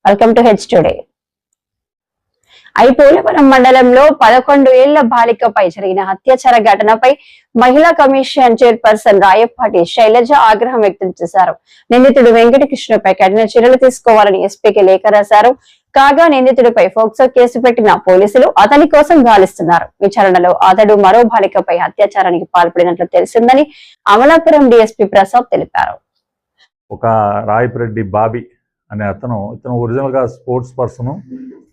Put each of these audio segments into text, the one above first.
Welcome to H today. I. Polavaram మండలంలో 11 ఏళ్ల బాలికపై జరిగిన అత్యాచార ఘటనపై మహిళా కమిషన్ చైర్పర్సన్ రాయపాటి శైలజ ఆగ్రహం వ్యక్తం చేశారు. నిందితుడు వెంకటకృష్ణపై కఠిన చర్యలు తీసుకోవాలని ఎస్పీకి లేఖ రాశారు. కాగా నిందితుడిపై ఫోక్సో కేసు పెట్టిన పోలీసులు అతని కోసం గాలిస్తున్నారు. విచారణలో అతడు మరో బాలికపై అత్యాచారానికి పాల్పడినట్లు తెలిసిందని అమలాపురం డీఎస్పీ ప్రసాద్ తెలిపారు. ఒక రాయపరెడ్డి బాబీ అనే ఇతను ఒరిజినల్గా స్పోర్ట్స్ పర్సన్,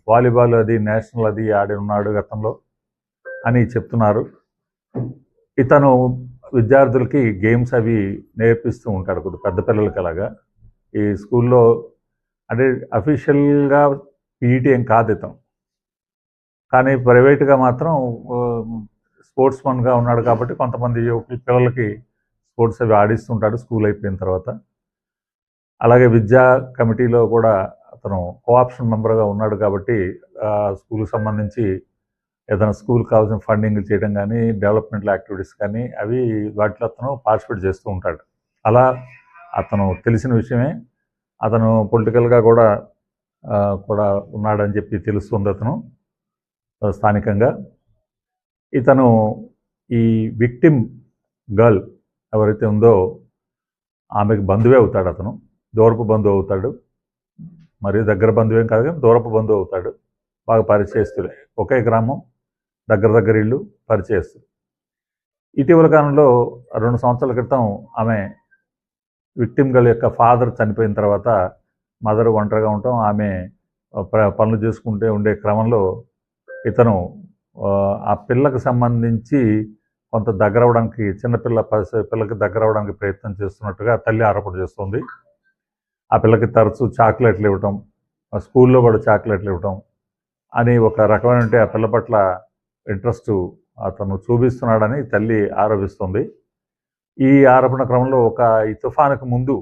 వాలీబాల్ అది నేషనల్ అది ఆడి ఉన్నాడు గతంలో అని చెప్తున్నారు. ఇతను విద్యార్థులకి గేమ్స్ అవి నేర్పిస్తూ ఉంటాడు, కొద్ది పెద్ద పిల్లలకి. అలాగా ఈ స్కూల్లో అంటే అఫీషియల్గా పీఈటీ ఏం కాదు ఇతను, కానీ ప్రైవేట్గా మాత్రం స్పోర్ట్స్ మన్గా ఉన్నాడు కాబట్టి కొంతమంది పిల్లలకి స్పోర్ట్స్ అవి ఆడిస్తుంటాడు స్కూల్ అయిపోయిన తర్వాత. అలాగే విద్యా కమిటీలో కూడా అతను కోఆప్షన్ మెంబర్గా ఉన్నాడు కాబట్టి స్కూల్కి సంబంధించి ఏదైనా స్కూల్కి కావాల్సిన ఫండింగ్ చేయడం కానీ, డెవలప్మెంటల్ యాక్టివిటీస్ కానీ అవి వాటిలో అతను పార్టిసిపేట్ చేస్తూ ఉంటాడు. అలా అతను తెలిసిన విషయమే. అతను పొలిటికల్గా కూడా ఉన్నాడని చెప్పి తెలుస్తుంది అతను స్థానికంగా. ఇతను ఈ విక్టిమ్ గర్ల్ ఎవరైతే ఉందో ఆమెకు బంధువే అవుతాడు. అతను దూరపు బంధువు అవుతాడు, మరి దగ్గర బంధువేం కాదు కానీ దూరపు బంధువు అవుతాడు. బాగా పరిచయస్తులే, ఒకే గ్రామం, దగ్గర ఇళ్ళు, పరిచయస్తులు. ఇటీవల కాలంలో 2 సంవత్సరాల క్రితం ఆమె విక్టిమ్ గర్ల్ యొక్క ఫాదర్ చనిపోయిన తర్వాత మదర్ ఒంటరిగా ఉండటం, ఆమె పనులు చేసుకుంటూ ఉండే క్రమంలో ఇతను ఆ పిల్లకి సంబంధించి కొంత దగ్గర అవడానికి, పిల్లకి దగ్గర అవడానికి ప్రయత్నం చేస్తున్నట్టుగా తల్లి ఆరోపణ చేస్తుంది. ఆ పిల్లకి తరచూ చాక్లెట్లు ఇవ్వటం, స్కూల్లో కూడా చాక్లెట్లు ఇవ్వటం అని ఒక రకమైన ఆ పిల్ల పట్ల ఇంట్రెస్ట్ అతను చూపిస్తున్నాడని తల్లి ఆరోపిస్తుంది. ఈ ఆరోపణ క్రమంలో ఈ తుఫానుకు ముందు,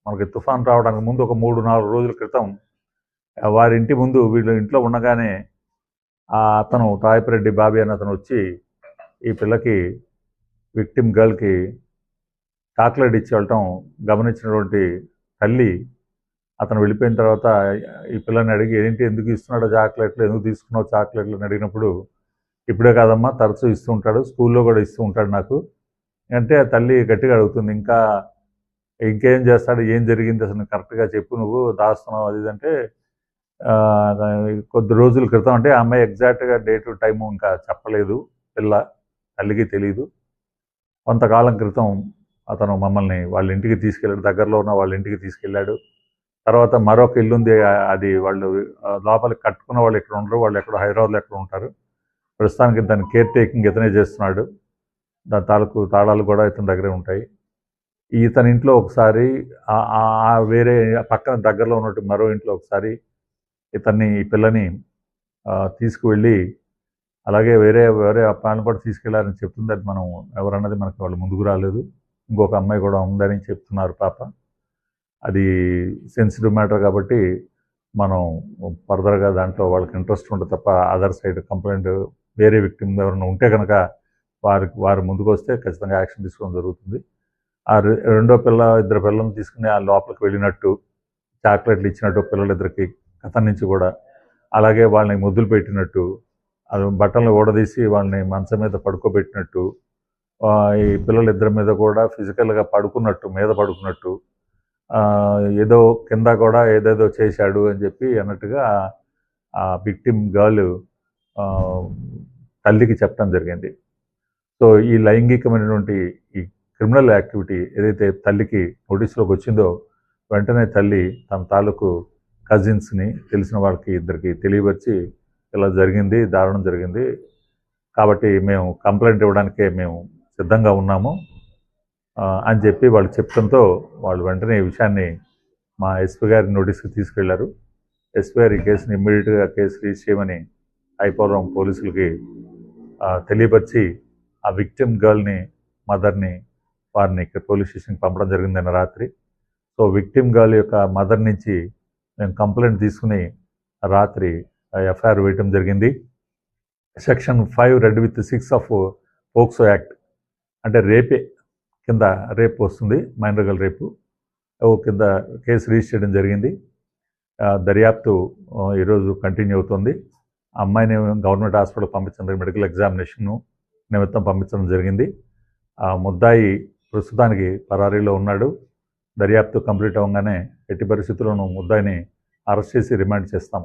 మనకి తుఫాను రావడానికి ముందు ఒక 3-4 రోజుల క్రితం వారి ఇంటి ముందు వీళ్ళు ఇంట్లో ఉండగానే అతను రాయపరెడ్డి బాబీ అని అతను వచ్చి ఈ పిల్లకి, విక్టిమ్ గర్ల్కి చాక్లెట్ ఇచ్చి వెళ్ళటం గమనించినటువంటి తల్లి అతను వెళ్ళిపోయిన తర్వాత ఈ పిల్లని అడిగి, ఎందుకు ఇస్తున్నాడో చాక్లెట్లు, ఎందుకు తీసుకున్నావు చాక్లెట్లు అని అడిగినప్పుడు, ఇప్పుడే కాదమ్మా తరచూ ఇస్తూ ఉంటాడు, స్కూల్లో కూడా ఇస్తూ ఉంటాడు నాకు అంటే ఆ తల్లి గట్టిగా అడుగుతుంది. ఇంకేం చేస్తాడు, ఏం జరిగింది అసలు కరెక్ట్గా చెప్పు, నువ్వు దాస్తున్నావు అది అంటే కొద్ది రోజుల క్రితం, అంటే ఆ అమ్మాయి ఎగ్జాక్ట్గా డేట్ టైము ఇంకా చెప్పలేదు, తల్లికి తెలియదు. కొంతకాలం క్రితం అతను మమ్మల్ని వాళ్ళ ఇంటికి తీసుకెళ్ళాడు, దగ్గరలో ఉన్న వాళ్ళ ఇంటికి తీసుకెళ్ళాడు. తర్వాత మరొక ఇల్లు ఉంది, అది వాళ్ళు లోపలికి కట్టుకున్న వాళ్ళు ఎక్కడ ఉండరు, వాళ్ళు ఎక్కడో హైదరాబాద్లో ఎక్కడ ఉంటారు. ప్రస్తుతానికి దాని కేర్ టేకింగ్ ఇతనే చేస్తున్నాడు. దాని తాళాలు కూడా ఇతని దగ్గరే ఉంటాయి. ఇతని ఇంట్లో ఒకసారి, వేరే పక్కన దగ్గరలో ఉన్నట్టు మరో ఇంట్లో ఒకసారి ఈ పిల్లని తీసుకువెళ్ళి, అలాగే వేరే అమ్మాయిని కూడా తీసుకెళ్లారని చెప్తుంది. అది మనం ఎవరన్నది మనకి వాళ్ళు ముందుకు రాలేదు. ఇంకొక అమ్మాయి కూడా ఉందని చెప్తున్నారు పాప. అది సెన్సిటివ్ మ్యాటర్ కాబట్టి మనం ఫర్దర్గా దాంట్లో వాళ్ళకి ఇంట్రెస్ట్ ఉంటుంది తప్ప అదర్ సైడ్ కంప్లైంట్ వేరే విక్టిమ్ ఎవరైనా ఉంటే కనుక వారు ముందుకు వస్తే ఖచ్చితంగా యాక్షన్ తీసుకోవడం జరుగుతుంది. రెండో ఇద్దరు పిల్లల్ని తీసుకుని ఆ లోపలికి వెళ్ళినట్టు, చాక్లెట్లు ఇచ్చినట్టు పిల్లలిద్దరికి అతని నుంచి కూడా, అలాగే వాళ్ళని ముద్దులు పెట్టినట్టు, బట్టలను ఊడదీసి వాళ్ళని మంచం మీద పడుకోబెట్టినట్టు, ఈ పిల్లలిద్దరి మీద కూడా ఫిజికల్గా మీద పడుకున్నట్టు, ఏదో కింద కూడా ఏదేదో చేశాడు అని చెప్పి అన్నట్టుగా ఆ విక్టిమ్ గర్ల్ తల్లికి చెప్పడం జరిగింది. సో ఈ లైంగికమైనటువంటి ఈ క్రిమినల్ యాక్టివిటీ ఏదైతే తల్లికి నోటీసులోకి వచ్చిందో, వెంటనే తల్లి తన తాలూకు కజిన్స్ని, తెలిసిన వాళ్ళకి ఇద్దరికి తెలియవచ్చి ఇలా జరిగింది, దారుణం జరిగింది కాబట్టి మేము కంప్లైంట్ ఇవ్వడానికే మేము సిద్ధంగా ఉన్నాము అని చెప్పి వాళ్ళు చెప్పడంతో వాళ్ళు వెంటనే ఈ విషయాన్ని మా ఎస్పీ గారి నోటీస్కి తీసుకెళ్లారు. ఎస్పీ గారి ఈ కేసుని ఇమ్మీడియట్గా కేసు రిజిస్టర్ చేయమని ఐపోలవరం పోలీసులకి తెలియపరిచి ఆ విక్టిమ్ గర్ల్ని, మదర్ని, వారిని ఇక్కడ పోలీస్ స్టేషన్కి పంపడం జరిగిందన్న రాత్రి. సో విక్టిమ్ గర్ల్ యొక్క మదర్ నుంచి మేము కంప్లైంట్ తీసుకుని రాత్రి ఎఫ్ఐఆర్ వేయటం జరిగింది. Section 5 red with 6 of POCSO act, అంటే రేపే కింద రేపు వస్తుంది, మైనర్ గర్ల్ రేపు కింద కేసు రిజిస్టర్ చేయడం జరిగింది. దర్యాప్తు ఈరోజు కంటిన్యూ అవుతుంది. ఆ అమ్మాయిని గవర్నమెంట్ హాస్పిటల్ పంపించడం, మెడికల్ ఎగ్జామినేషన్ నిమిత్తం పంపించడం జరిగింది. ఆ ముద్దాయి ప్రస్తుతానికి పరారీలో ఉన్నాడు. దర్యాప్తు కంప్లీట్ అవ్వగానే ఎట్టి పరిస్థితుల్లోనూ ముద్దాయిని అరెస్ట్ చేసి రిమాండ్ చేస్తాం.